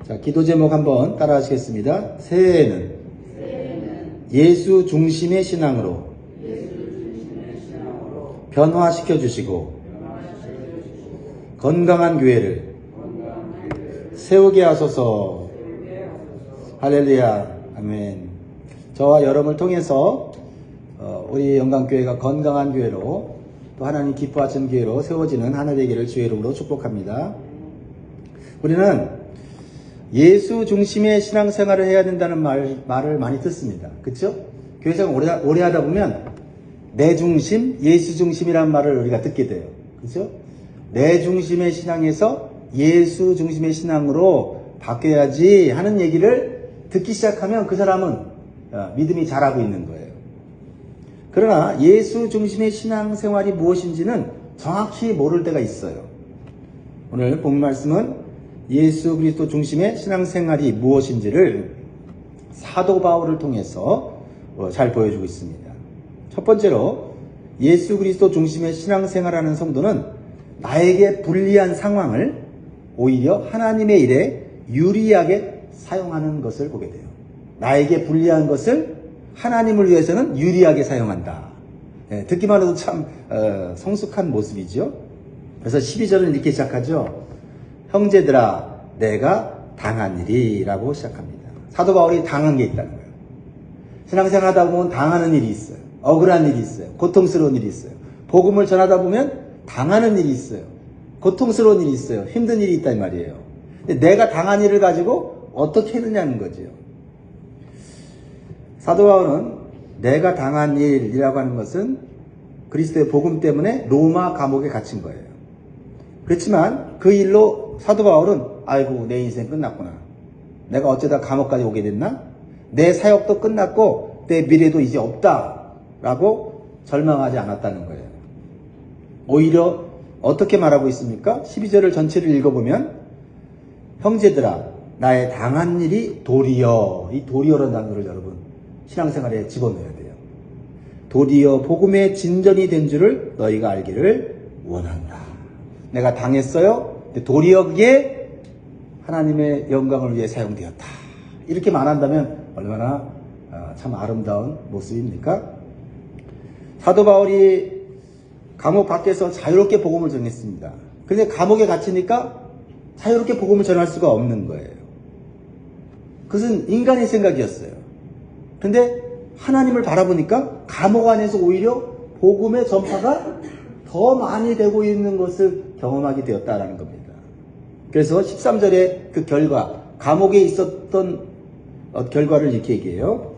자, 기도 제목 한번 따라 하시겠습니다. 새해에는 예수 중심의 신앙으로 변화시켜 주시고 건강한 교회를 세우게 하소서. 할렐루야. 아멘. 저와 여러분을 통해서 우리 영광교회가 건강한 교회로 또 하나님 기뻐하시는 교회로 세워지는 하나 되기를 주의 이름으로 축복합니다. 우리는 예수 중심의 신앙생활을 해야 된다는 말을 많이 듣습니다. 그렇죠? 교회생활 오래 하다 보면 내 중심, 예수 중심이라는 말을 우리가 듣게 돼요. 그렇죠? 내 중심의 신앙에서 예수 중심의 신앙으로 바뀌어야지 하는 얘기를 듣기 시작하면 그 사람은 믿음이 자라고 있는 거예요. 그러나 예수 중심의 신앙생활이 무엇인지는 정확히 모를 때가 있어요. 오늘 본 말씀은 예수 그리스도 중심의 신앙생활이 무엇인지를 사도 바울을 통해서 잘 보여주고 있습니다. 첫 번째로 예수 그리스도 중심의 신앙생활하는 성도는 나에게 불리한 상황을 오히려 하나님의 일에 유리하게 사용하는 것을 보게 돼요. 나에게 불리한 것을 하나님을 위해서는 유리하게 사용한다. 듣기만 해도 참 성숙한 모습이죠. 그래서 12절은 이렇게 시작하죠. 형제들아 내가 당한 일이라고 시작합니다. 사도 바울이 당한 게 있다는 거예요. 신앙생활 하다 보면 당하는 일이 있어요. 억울한 일이 있어요. 고통스러운 일이 있어요. 복음을 전하다 보면 당하는 일이 있어요. 고통스러운 일이 있어요. 힘든 일이 있단 말이에요. 근데 내가 당한 일을 가지고 어떻게 했느냐는 거죠. 사도 바울은 내가 당한 일이라고 하는 것은 그리스도의 복음 때문에 로마 감옥에 갇힌 거예요. 그렇지만 그 일로 사도 바울은 아이고 내 인생 끝났구나. 내가 어쩌다 감옥까지 오게 됐나? 내 사역도 끝났고 내 미래도 이제 없다라고 절망하지 않았다는 거예요. 오히려 어떻게 말하고 있습니까? 12절을 전체를 읽어보면 형제들아 나의 당한 일이 도리어, 이 도리어라는 단어를 여러분 신앙생활에 집어넣어야 돼요. 도리어 복음의 진전이 된 줄을 너희가 알기를 원한다. 내가 당했어요. 근데 도리어 그게 하나님의 영광을 위해 사용되었다. 이렇게 말한다면 얼마나 참 아름다운 모습입니까? 사도 바울이 감옥 밖에서 자유롭게 복음을 전했습니다. 그런데 감옥에 갇히니까 자유롭게 복음을 전할 수가 없는 거예요. 그것은 인간의 생각이었어요. 그런데 하나님을 바라보니까 감옥 안에서 오히려 복음의 전파가 더 많이 되고 있는 것을 경험하게 되었다라는 겁니다. 그래서 13절의 그 결과, 감옥에 있었던 결과를 이렇게 얘기해요.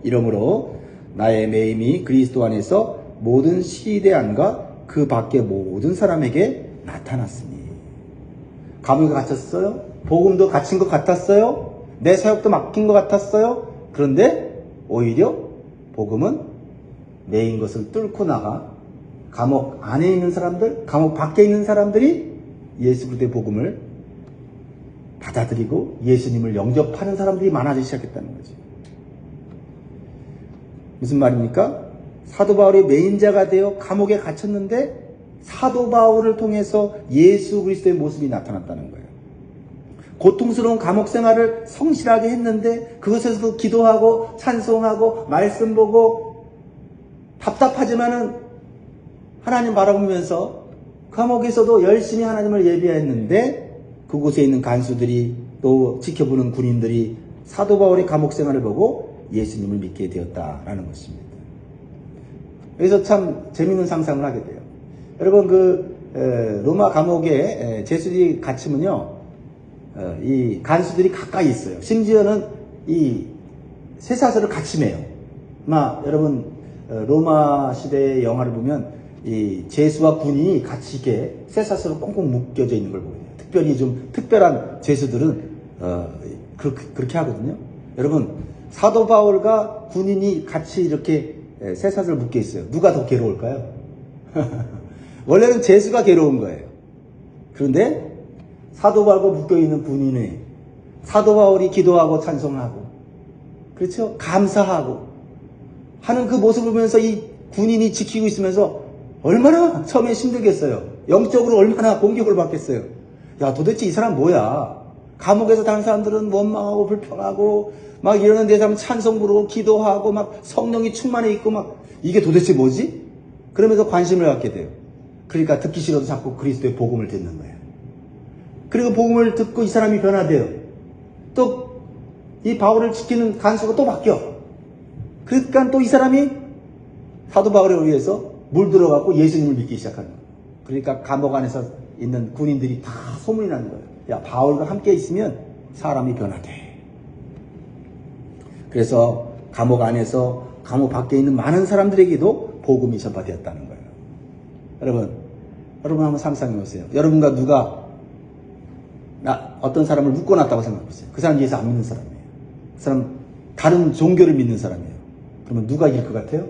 이러므로 나의 매임이 그리스도 안에서 모든 시대안과 그 밖의 모든 사람에게 나타났으니. 감옥에 갇혔어요. 복음도 갇힌 것 같았어요. 내 사역도 맡긴 것 같았어요. 그런데 오히려 복음은 내인 것을 뚫고 나가 감옥 안에 있는 사람들, 감옥 밖에 있는 사람들이 예수 그리스도의 복음을 받아들이고 예수님을 영접하는 사람들이 많아지기 시작했다는 거죠. 무슨 말입니까? 사도 바울이 메인자가 되어 감옥에 갇혔는데 사도 바울을 통해서 예수 그리스도의 모습이 나타났다는 거예요. 고통스러운 감옥 생활을 성실하게 했는데 그것에서도 기도하고 찬송하고 말씀 보고 답답하지만은 하나님 바라보면서 감옥에서도 열심히 하나님을 예배했는데 그곳에 있는 간수들이 또 지켜보는 군인들이 사도 바울의 감옥 생활을 보고 예수님을 믿게 되었다라는 것입니다. 그래서 참 재미있는 상상을 하게 돼요. 여러분 로마 감옥에 제수들이 갇히면요, 이 간수들이 가까이 있어요. 심지어는 이 쇠사슬을 같이 매요. 여러분 로마 시대의 영화를 보면 이 제수와 군인이 같이 이렇게 쇠사슬로 꽁꽁 묶여져 있는 걸 보게 돼요. 특별히 좀 특별한 제수들은 그렇게 하거든요. 여러분 사도 바울과 군인이 같이 이렇게 쇠사슬 묶여 있어요. 누가 더 괴로울까요? 원래는 제수가 괴로운 거예요. 그런데 사도 바울과 묶여있는 군인이 사도 바울이 기도하고 찬송하고 그렇죠? 감사하고 하는 그 모습을 보면서 이 군인이 지키고 있으면서 얼마나 처음에 힘들겠어요. 영적으로 얼마나 공격을 받겠어요. 야 도대체 이 사람 뭐야? 감옥에서 다른 사람들은 원망하고 불평하고 막 이러는 데 사람 찬송 부르고 기도하고 막 성령이 충만해 있고 막 이게 도대체 뭐지? 그러면서 관심을 갖게 돼요. 그러니까 듣기 싫어도 자꾸 그리스도의 복음을 듣는 거예요. 그리고 복음을 듣고 이 사람이 변화돼요. 또 이 바울을 지키는 간수가 또 바뀌어. 그러니까 또 이 사람이 사도 바울에 의해서 물들어갖고 예수님을 믿기 시작하는 거예요. 그러니까 감옥 안에서 있는 군인들이 다 소문이 나는 거예요. 야, 바울과 함께 있으면 사람이 변화돼. 그래서 감옥 안에서 감옥 밖에 있는 많은 사람들에게도 복음이 전파되었다는 거예요. 여러분 한번 상상해 보세요. 여러분과 누가 어떤 사람을 묶어놨다고 생각해 보세요. 그 사람 예수 안 믿는 사람이에요. 그 사람 다른 종교를 믿는 사람이에요. 그러면 누가 이길 것 같아요?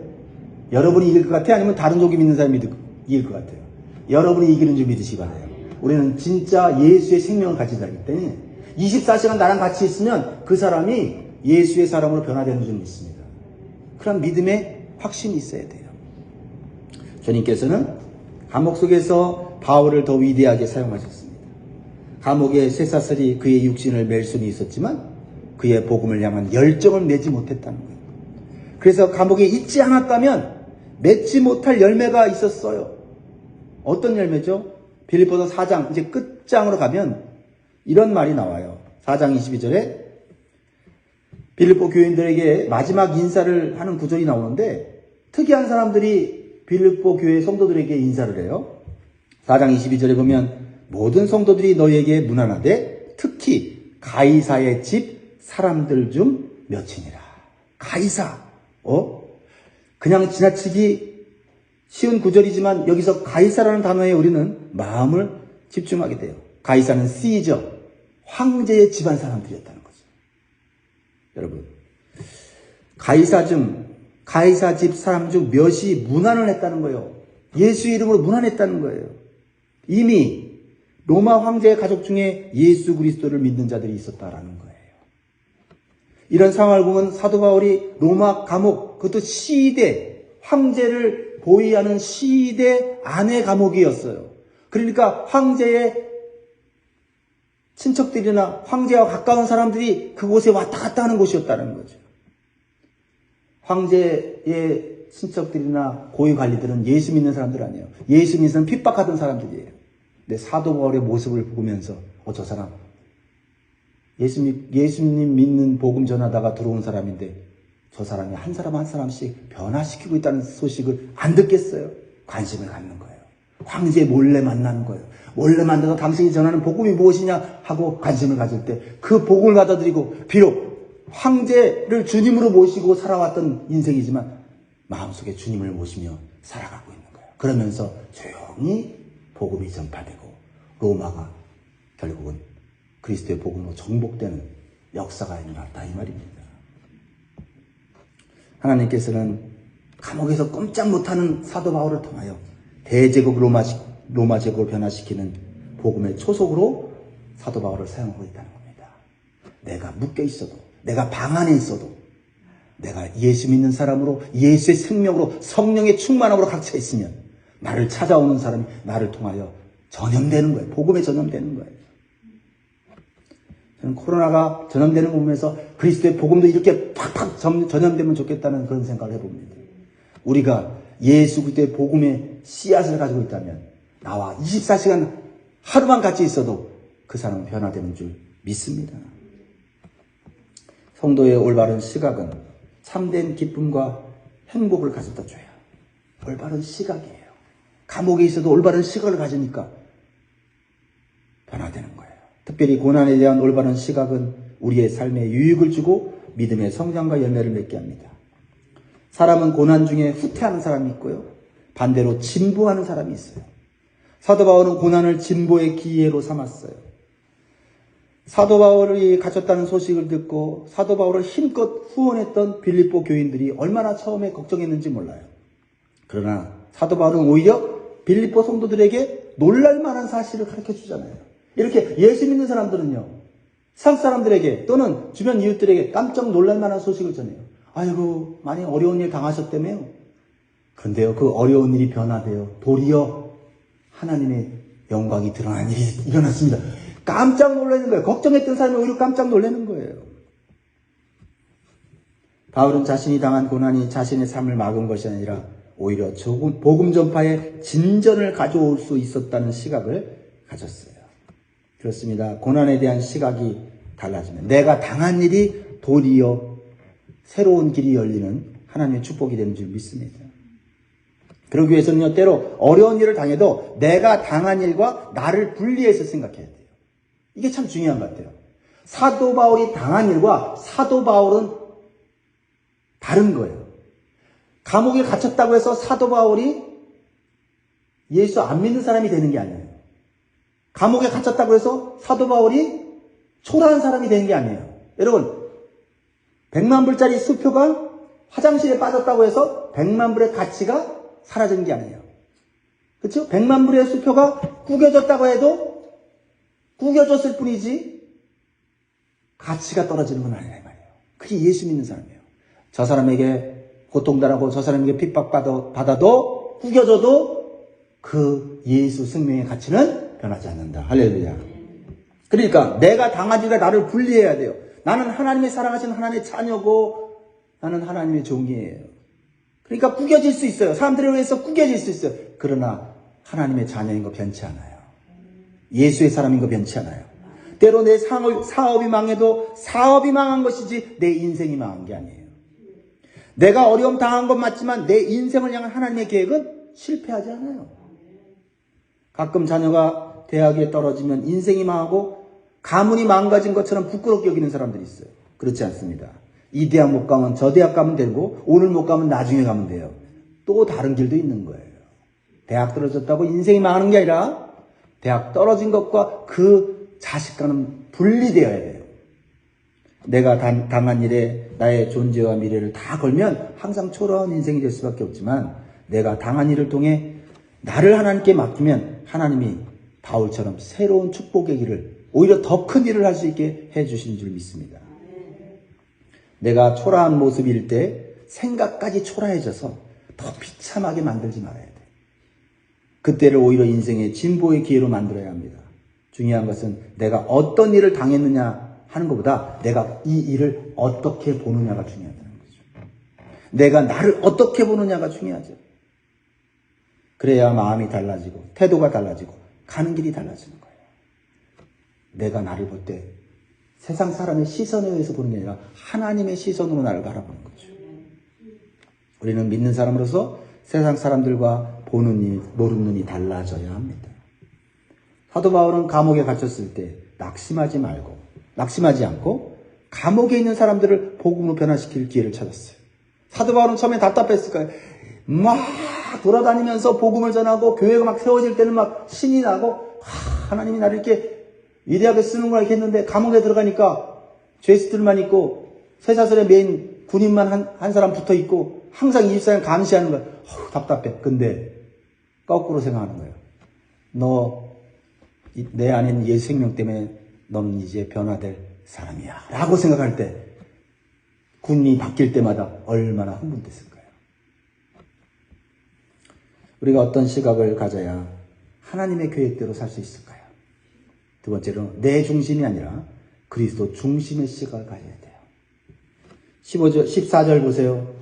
여러분이 이길 것 같아요? 아니면 다른 종교 믿는 사람이 이길 것 같아요? 여러분이 이기는 줄 믿으시기 바라요. 우리는 진짜 예수의 생명을 가진 자이기 때문에 24시간 나랑 같이 있으면 그 사람이 예수의 사람으로 변화되는 줄 믿습니다. 그런 믿음의 확신이 있어야 돼요. 주님께서는 감옥 속에서 바울을 더 위대하게 사용하셨습니다. 감옥의 쇠사슬이 그의 육신을 맬 수는 있었지만 그의 복음을 향한 열정을 내지 못했다는 거예요. 그래서 감옥에 있지 않았다면 맺지 못할 열매가 있었어요. 어떤 열매죠? 빌립보서 4장 이제 끝장으로 가면 이런 말이 나와요. 4장 22절에 빌립보 교인들에게 마지막 인사를 하는 구절이 나오는데 특이한 사람들이 빌립보 교회 성도들에게 인사를 해요. 4장 22절에 보면 모든 성도들이 너희에게 문안하되 특히 가이사의 집 사람들 중 몇이니라. 가이사. 그냥 지나치기 쉬운 구절이지만 여기서 가이사라는 단어에 우리는 마음을 집중하게 돼요. 가이사는 시저, 황제의 집안 사람들이었다는 거죠. 여러분, 가이사 집 사람 중 몇이 문안을 했다는 거예요. 예수 이름으로 문안했다는 거예요. 이미 로마 황제의 가족 중에 예수 그리스도를 믿는 자들이 있었다라는 거예요. 이런 상황을 보면 사도 바울이 로마 감옥, 그것도 시대, 황제를 보위하는 시대 안의 감옥이었어요. 그러니까 황제의 친척들이나 황제와 가까운 사람들이 그곳에 왔다 갔다 하는 곳이었다는 거죠. 황제의 친척들이나 고위 관리들은 예수 믿는 사람들 아니에요. 예수 믿는 사람 핍박하던 사람들이에요. 근데 사도 바울의 모습을 보면서 저 사람 예수님 믿는 복음 전하다가 들어온 사람인데 저 사람이 한 사람 한 사람씩 변화시키고 있다는 소식을 안 듣겠어요? 관심을 갖는 거예요. 황제 몰래 만나는 거예요. 몰래 만나서 당신이 전하는 복음이 무엇이냐 하고 관심을 가질 때 그 복음을 받아들이고 비록 황제를 주님으로 모시고 살아왔던 인생이지만 마음속에 주님을 모시며 살아가고 있는 거예요. 그러면서 조용히 복음이 전파되고 로마가 결국은 그리스도의 복음으로 정복되는 역사가 일어났다 이 말입니다. 하나님께서는 감옥에서 꼼짝 못하는 사도 바울을 통하여 대제국 로마 제국을 변화시키는 복음의 초석으로 사도 바울을 사용하고 있다는 겁니다. 내가 묶여 있어도, 내가 방 안에 있어도, 내가 예수 믿는 사람으로, 예수의 생명으로, 성령의 충만함으로 갇혀 있으면 나를 찾아오는 사람이 나를 통하여 전염되는 거예요. 복음에 전염되는 거예요. 저는 코로나가 전염되는 거 보면서 그리스도의 복음도 이렇게 팍팍 전염되면 좋겠다는 그런 생각을 해봅니다. 우리가 예수 그리스도의 복음의 씨앗을 가지고 있다면 나와 24시간 하루만 같이 있어도 그 사람은 변화되는 줄 믿습니다. 성도의 올바른 시각은 참된 기쁨과 행복을 가져다 줘요. 올바른 시각이에요. 감옥에 있어도 올바른 시각을 가지니까 변화되는 거예요. 특별히 고난에 대한 올바른 시각은 우리의 삶에 유익을 주고 믿음의 성장과 열매를 맺게 합니다. 사람은 고난 중에 후퇴하는 사람이 있고요. 반대로 진보하는 사람이 있어요. 사도 바울은 고난을 진보의 기회로 삼았어요. 사도 바울이 갇혔다는 소식을 듣고 사도 바울을 힘껏 후원했던 빌립보 교인들이 얼마나 처음에 걱정했는지 몰라요. 그러나 사도 바울은 오히려 빌립보 성도들에게 놀랄만한 사실을 가르쳐 주잖아요. 이렇게 예수 믿는 사람들은요, 세상 사람들에게 또는 주변 이웃들에게 깜짝 놀랄만한 소식을 전해요. 아이고, 많이 어려운 일 당하셨다며요. 그런데요, 그 어려운 일이 변화되어 도리어 하나님의 영광이 드러난 일이 일어났습니다. 깜짝 놀라는 거예요. 걱정했던 사람이 오히려 깜짝 놀라는 거예요. 바울은 자신이 당한 고난이 자신의 삶을 막은 것이 아니라 오히려 복음 전파에 진전을 가져올 수 있었다는 시각을 가졌어요. 그렇습니다. 고난에 대한 시각이 달라지면 내가 당한 일이 도리어 새로운 길이 열리는 하나님의 축복이 되는 줄 믿습니다. 그러기 위해서는요, 때로 어려운 일을 당해도 내가 당한 일과 나를 분리해서 생각해야 돼요. 이게 참 중요한 것 같아요. 사도 바울이 당한 일과 사도 바울은 다른 거예요. 감옥에 갇혔다고 해서 사도 바울이 예수 안 믿는 사람이 되는 게 아니에요. 감옥에 갇혔다고 해서 사도 바울이 초라한 사람이 되는 게 아니에요. 여러분, 100만 불짜리 수표가 화장실에 빠졌다고 해서 100만 불의 가치가 사라지는 게 아니에요. 그렇죠? 100만 불의 수표가 구겨졌다고 해도 구겨졌을 뿐이지 가치가 떨어지는 건 아니라 이 말이에요. 그게 예수 믿는 사람이에요. 저 사람에게 고통당하고 저 사람에게 핍박받아도 구겨져도 그 예수 생명의 가치는 변하지 않는다. 할렐루야. 그러니까 내가 당한 일과 나를 분리해야 돼요. 나는 하나님의 사랑하시는 하나님의 자녀고 나는 하나님의 종이에요. 그러니까 구겨질 수 있어요. 사람들에 의해서 구겨질 수 있어요. 그러나 하나님의 자녀인 거 변치 않아요. 예수의 사람인 거 변치 않아요. 때로 내 사업이 망해도 사업이 망한 것이지 내 인생이 망한 게 아니에요. 내가 어려움 당한 건 맞지만 내 인생을 향한 하나님의 계획은 실패하지 않아요. 가끔 자녀가 대학에 떨어지면 인생이 망하고 가문이 망가진 것처럼 부끄럽게 여기는 사람들이 있어요. 그렇지 않습니다. 이 대학 못 가면 저 대학 가면 되고 오늘 못 가면 나중에 가면 돼요. 또 다른 길도 있는 거예요. 대학 떨어졌다고 인생이 망하는 게 아니라 대학 떨어진 것과 그 자식과는 분리되어야 돼요. 내가 당한 일에 나의 존재와 미래를 다 걸면 항상 초라한 인생이 될 수밖에 없지만 내가 당한 일을 통해 나를 하나님께 맡기면 하나님이 바울처럼 새로운 축복의 길을 오히려 더 큰 일을 할 수 있게 해주신 줄 믿습니다. 내가 초라한 모습일 때 생각까지 초라해져서 더 비참하게 만들지 말아야 돼. 그때를 오히려 인생의 진보의 기회로 만들어야 합니다. 중요한 것은 내가 어떤 일을 당했느냐 하는 것보다 내가 이 일을 어떻게 보느냐가 중요하다는 거죠. 내가 나를 어떻게 보느냐가 중요하죠. 그래야 마음이 달라지고 태도가 달라지고 가는 길이 달라지는 거예요. 내가 나를 볼 때 세상 사람의 시선에 의해서 보는 게 아니라 하나님의 시선으로 나를 바라보는 거죠. 우리는 믿는 사람으로서 세상 사람들과 보는 눈이 달라져야 합니다. 사도 바울은 감옥에 갇혔을 때 낙심하지 않고 감옥에 있는 사람들을 복음으로 변화시킬 기회를 찾았어요. 사도 바울은 처음에 답답했을 거예요. 막 돌아다니면서 복음을 전하고 교회가 막 세워질 때는 막 신이 나고 하나님이 나를 이렇게 위대하게 쓰는구나 이렇게 했는데 감옥에 들어가니까 죄수들만 있고 쇠사슬에 매인 군인만 한 사람 붙어 있고 항상 24시간 감시하는 거야. 답답해. 근데 거꾸로 생각하는 거예요. 너 내 안에 있는 예수 생명 때문에 넌 이제 변화될 사람이야 라고 생각할 때 군인이 바뀔 때마다 얼마나 흥분됐을까요? 우리가 어떤 시각을 가져야 하나님의 계획대로 살 수 있을까요? 두 번째로 내 중심이 아니라 그리스도 중심의 시각을 가져야 돼요. 14절 보세요.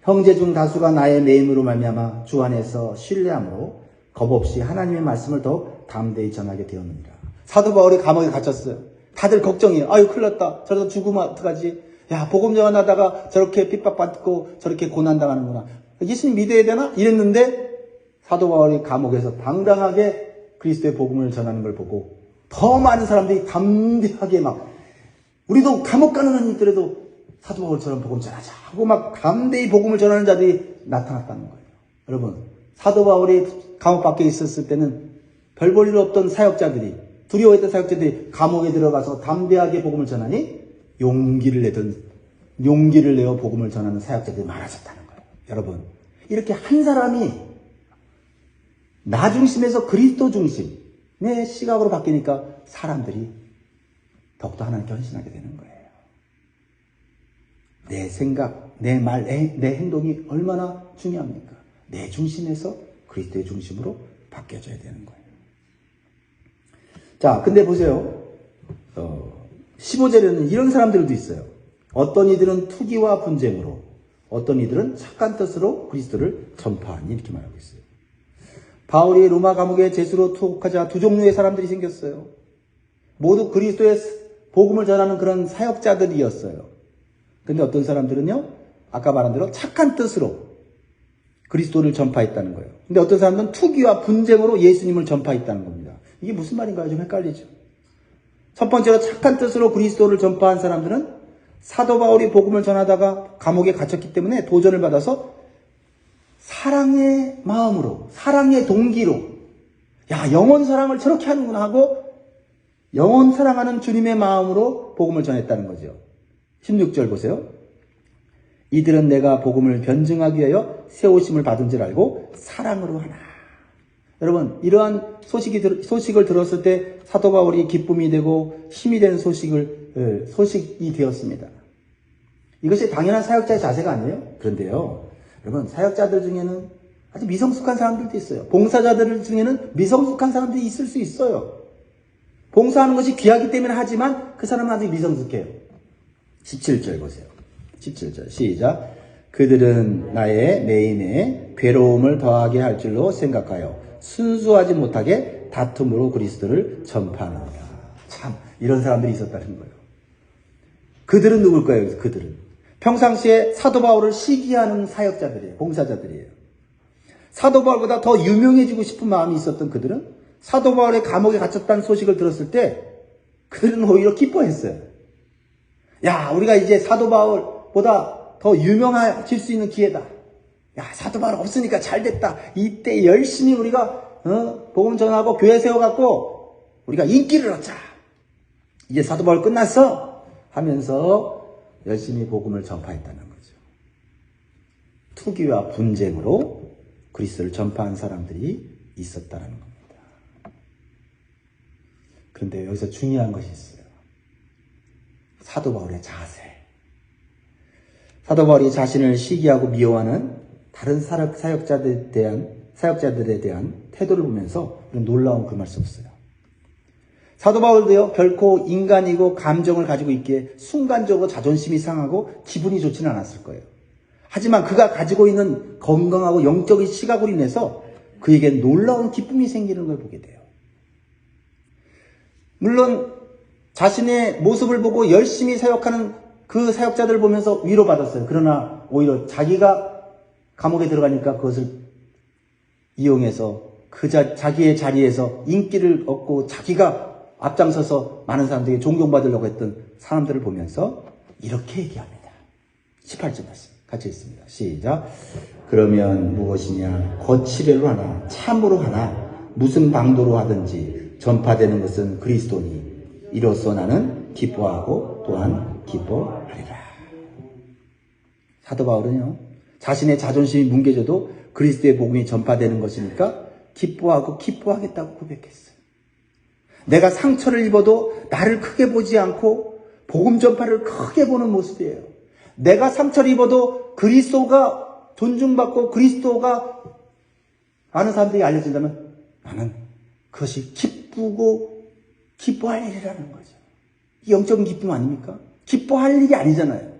형제 중 다수가 나의 매임으로 말미암아 주 안에서 신뢰함으로 겁없이 하나님의 말씀을 더 담대히 전하게 되었느니라. 사도 바울이 감옥에 갇혔어요. 다들 걱정이에요. 아유 큰일 났다. 저러다 죽으면 어떡하지? 야 복음 전하다가 저렇게 핍박받고 저렇게 고난당하는구나. 예수님 믿어야 되나? 이랬는데 사도 바울이 감옥에서 당당하게 그리스도의 복음을 전하는 걸 보고 더 많은 사람들이 담대하게 막 우리도 감옥 가는 한 있더라도 사도 바울처럼 복음 전하자 하고 막 담대히 복음을 전하는 자들이 나타났다는 거예요. 여러분 사도 바울이 감옥 밖에 있었을 때는 별 볼 일 없던 사역자들이 두려워했던 사역자들이 감옥에 들어가서 담대하게 복음을 전하니 용기를 내어 복음을 전하는 사역자들이 많아졌다는 거예요. 여러분 이렇게 한 사람이 나 중심에서 그리스도 중심의 시각으로 바뀌니까 사람들이 더욱더 하나님께 헌신하게 되는 거예요. 내 생각, 내 말, 내 행동이 얼마나 중요합니까? 내 중심에서 그리스도의 중심으로 바뀌어져야 되는 거예요. 자, 근데 보세요. 15절에는 이런 사람들도 있어요. 어떤 이들은 투기와 분쟁으로, 어떤 이들은 착한 뜻으로 그리스도를 전파하니, 이렇게 말하고 있어요. 바울이 로마 감옥에 제수로 투옥하자 두 종류의 사람들이 생겼어요. 모두 그리스도의 복음을 전하는 그런 사역자들이었어요. 근데 어떤 사람들은요, 아까 말한 대로 착한 뜻으로 그리스도를 전파했다는 거예요. 근데 어떤 사람들은 투기와 분쟁으로 예수님을 전파했다는 겁니다. 이게 무슨 말인가요? 좀 헷갈리죠. 첫 번째로 착한 뜻으로 그리스도를 전파한 사람들은 사도 바울이 복음을 전하다가 감옥에 갇혔기 때문에 도전을 받아서 사랑의 마음으로, 사랑의 동기로, 야, 영원 사랑을 저렇게 하는구나 하고 영원 사랑하는 주님의 마음으로 복음을 전했다는 거죠. 16절 보세요. 이들은 내가 복음을 변증하기 위하여 세우심을 받은 줄 알고 사랑으로 하나. 여러분, 이러한 소식을 들었을 때 사도 바울이 기쁨이 되고 힘이 되는 소식이 되었습니다. 이것이 당연한 사역자의 자세가 아니에요? 그런데요, 여러분, 사역자들 중에는 아주 미성숙한 사람들도 있어요. 봉사자들 중에는 미성숙한 사람들이 있을 수 있어요. 봉사하는 것이 귀하기 때문에 하지만 그 사람은 아직 미성숙해요. 17절 보세요. 17절 시작. 그들은 나의 매임에 괴로움을 더하게 할 줄로 생각하여 순수하지 못하게 다툼으로 그리스도를 전파하는다. 참, 이런 사람들이 있었다는 거예요. 그들은 누굴까요? 그들은 평상시에 사도 바울을 시기하는 사역자들이에요. 봉사자들이에요. 사도 바울보다 더 유명해지고 싶은 마음이 있었던 그들은 사도 바울의 감옥에 갇혔다는 소식을 들었을 때 그들은 오히려 기뻐했어요. 야, 우리가 이제 사도 바울보다 더 유명해질 수 있는 기회다. 야, 사도 바울 없으니까 잘 됐다. 이때 열심히 우리가 복음 전하고 교회 세워갖고 우리가 인기를 얻자. 이제 사도 바울 끝났어 하면서 열심히 복음을 전파했다는 거죠. 투기와 분쟁으로 그리스도를 전파한 사람들이 있었다는 겁니다. 그런데 여기서 중요한 것이 있어요. 사도 바울의 자세. 사도 바울이 자신을 시기하고 미워하는 다른 사역자들에 대한 태도를 보면서 놀라운 그 말씀 없어요. 사도 바울도요, 결코 인간이고 감정을 가지고 있기에 순간적으로 자존심이 상하고 기분이 좋지는 않았을 거예요. 하지만 그가 가지고 있는 건강하고 영적인 시각으로 인해서 그에게 놀라운 기쁨이 생기는 걸 보게 돼요. 물론 자신의 모습을 보고 열심히 사역하는 그 사역자들을 보면서 위로받았어요. 그러나 오히려 자기가 감옥에 들어가니까 그것을 이용해서 자기의 자리에서 인기를 얻고 자기가 앞장서서 많은 사람들에게 존경받으려고 했던 사람들을 보면서 이렇게 얘기합니다. 18절 말씀 같이 있습니다. 시작. 그러면 무엇이냐? 거칠애로 하나 참으로 하나 무슨 방도로 하든지 전파되는 것은 그리스도니 이로써 나는 기뻐하고 또한 기뻐하리라. 사도 바울은요, 자신의 자존심이 뭉개져도 그리스도의 복음이 전파되는 것이니까 기뻐하고 기뻐하겠다고 고백했어요. 내가 상처를 입어도 나를 크게 보지 않고 복음 전파를 크게 보는 모습이에요. 내가 상처를 입어도 그리스도가 존중받고 그리스도가 많은 사람들이 알려진다면 나는 그것이 기쁘고 기뻐할 일이라는 거죠. 영적인 기쁨 아닙니까? 기뻐할 일이 아니잖아요.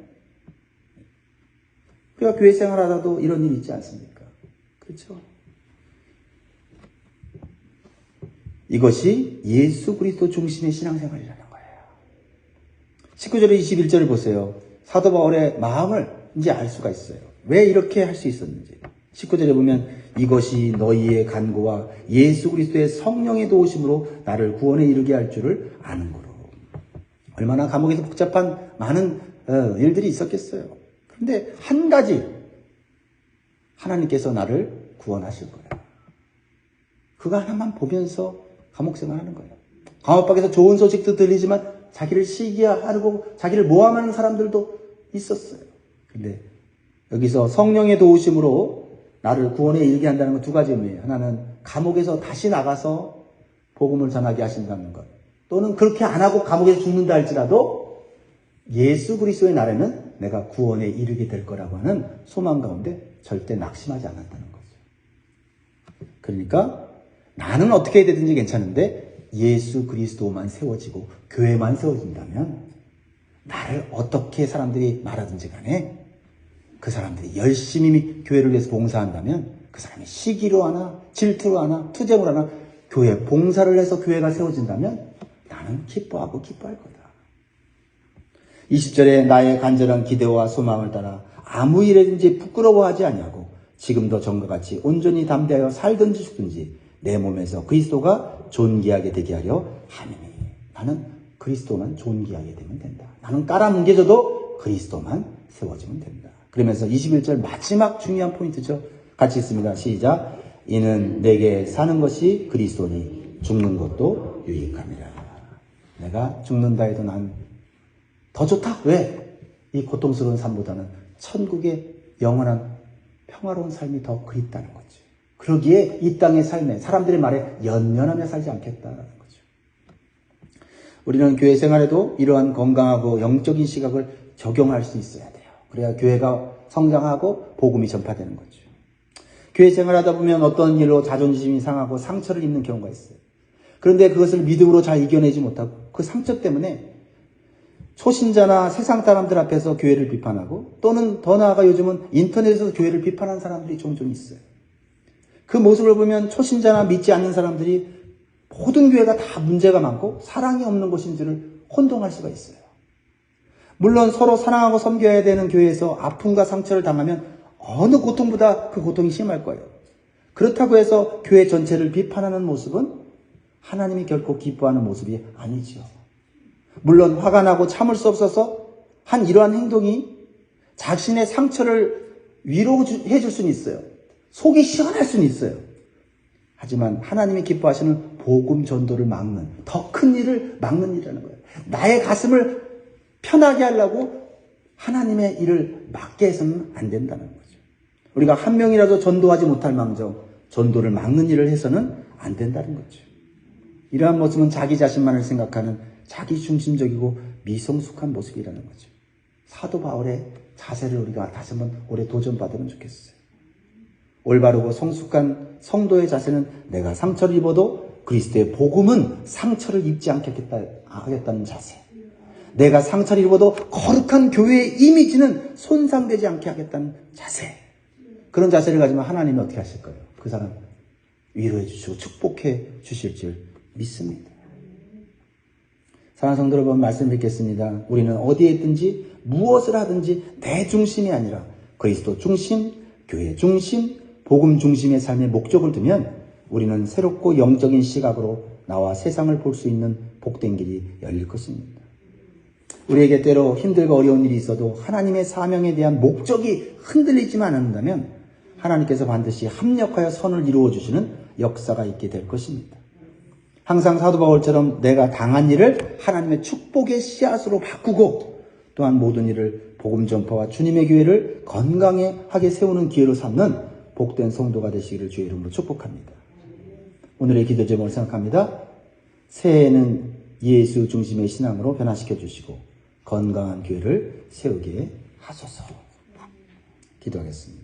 우리가 교회 생활하다도 이런 일이 있지 않습니까? 그렇죠? 이것이 예수 그리스도 중심의 신앙생활이라는 거예요. 19절에 21절을 보세요. 사도 바울의 마음을 이제 알 수가 있어요. 왜 이렇게 할 수 있었는지. 19절에 보면 이것이 너희의 간구와 예수 그리스도의 성령의 도우심으로 나를 구원에 이르게 할 줄을 아는 거로. 얼마나 감옥에서 복잡한 많은 일들이 있었겠어요. 그런데 한 가지, 하나님께서 나를 구원하실 거예요. 그거 하나만 보면서 감옥 생활하는 거예요. 감옥 밖에서 좋은 소식도 들리지만 자기를 시기하고 자기를 모함하는 사람들도 있었어요. 근데 여기서 성령의 도우심으로 나를 구원에 이르게 한다는 건 두 가지 의미예요. 하나는 감옥에서 다시 나가서 복음을 전하게 하신다는 것. 또는 그렇게 안 하고 감옥에서 죽는다 할지라도 예수 그리스도의 날에는 내가 구원에 이르게 될 거라고 하는 소망 가운데 절대 낙심하지 않았다는 거죠. 그러니까 나는 어떻게 되든지 괜찮은데 예수 그리스도만 세워지고 교회만 세워진다면 나를 어떻게 사람들이 말하든지 간에 그 사람들이 열심히 교회를 위해서 봉사한다면 그 사람이 시기로 하나 질투로 하나 투쟁으로 하나 교회 봉사를 해서 교회가 세워진다면 나는 기뻐하고 기뻐할 거다. 20절에 나의 간절한 기대와 소망을 따라 아무 일에든지 부끄러워하지 아니하고 지금도 전과 같이 온전히 담대하여 살든지 죽든지 내 몸에서 그리스도가 존귀하게 되게 하려 하느니. 나는 그리스도만 존귀하게 되면 된다. 나는 깔아뭉개져도 그리스도만 세워지면 된다. 그러면서 21절 마지막 중요한 포인트죠. 같이 읽습니다. 시작. 이는 내게 사는 것이 그리스도니 죽는 것도 유익함이라. 내가 죽는다 해도 난 더 좋다. 왜? 이 고통스러운 삶보다는 천국의 영원한 평화로운 삶이 더 그립다는 거죠. 그러기에 이 땅의 삶에 사람들의 말에 연연하며 살지 않겠다는 거죠. 우리는 교회 생활에도 이러한 건강하고 영적인 시각을 적용할 수 있어야 돼요. 그래야 교회가 성장하고 복음이 전파되는 거죠. 교회 생활하다 보면 어떤 일로 자존심이 상하고 상처를 입는 경우가 있어요. 그런데 그것을 믿음으로 잘 이겨내지 못하고 그 상처 때문에 초신자나 세상 사람들 앞에서 교회를 비판하고 또는 더 나아가 요즘은 인터넷에서 교회를 비판하는 사람들이 종종 있어요. 그 모습을 보면 초신자나 믿지 않는 사람들이 모든 교회가 다 문제가 많고 사랑이 없는 곳인 줄을 혼동할 수가 있어요. 물론 서로 사랑하고 섬겨야 되는 교회에서 아픔과 상처를 당하면 어느 고통보다 그 고통이 심할 거예요. 그렇다고 해서 교회 전체를 비판하는 모습은 하나님이 결코 기뻐하는 모습이 아니죠. 물론 화가 나고 참을 수 없어서 한 이러한 행동이 자신의 상처를 위로해 줄 수는 있어요. 속이 시원할 수는 있어요. 하지만 하나님이 기뻐하시는 복음 전도를 막는 더 큰 일을 막는 일이라는 거예요. 나의 가슴을 편하게 하려고 하나님의 일을 막게 해서는 안 된다는 거죠. 우리가 한 명이라도 전도하지 못할 망정 전도를 막는 일을 해서는 안 된다는 거죠. 이러한 모습은 자기 자신만을 생각하는 자기 중심적이고 미성숙한 모습이라는 거죠. 사도 바울의 자세를 우리가 다시 한번 오래 도전받으면 좋겠어요. 올바르고 성숙한 성도의 자세는 내가 상처를 입어도 그리스도의 복음은 상처를 입지 않겠다는 자세. 내가 상처를 입어도 거룩한 교회의 이미지는 손상되지 않게 하겠다는 자세. 그런 자세를 가지면 하나님이 어떻게 하실 거예요? 그 사람 위로해 주시고 축복해 주실 줄 믿습니다. 사랑하는 성도 여러분, 말씀 드리겠습니다. 우리는 어디에 있든지 무엇을 하든지 내 중심이 아니라 그리스도 중심, 교회 중심, 복음 중심의 삶의 목적을 두면 우리는 새롭고 영적인 시각으로 나와 세상을 볼 수 있는 복된 길이 열릴 것입니다. 우리에게 때로 힘들고 어려운 일이 있어도 하나님의 사명에 대한 목적이 흔들리지만 않는다면 하나님께서 반드시 합력하여 선을 이루어 주시는 역사가 있게 될 것입니다. 항상 사도 바울처럼 내가 당한 일을 하나님의 축복의 씨앗으로 바꾸고 또한 모든 일을 복음 전파와 주님의 교회를 건강하게 세우는 기회로 삼는 복된 성도가 되시기를 주의 이름으로 축복합니다. 오늘의 기도 제목을 생각합니다. 새해에는 예수 중심의 신앙으로 변화시켜 주시고 건강한 교회를 세우게 하소서. 기도하겠습니다.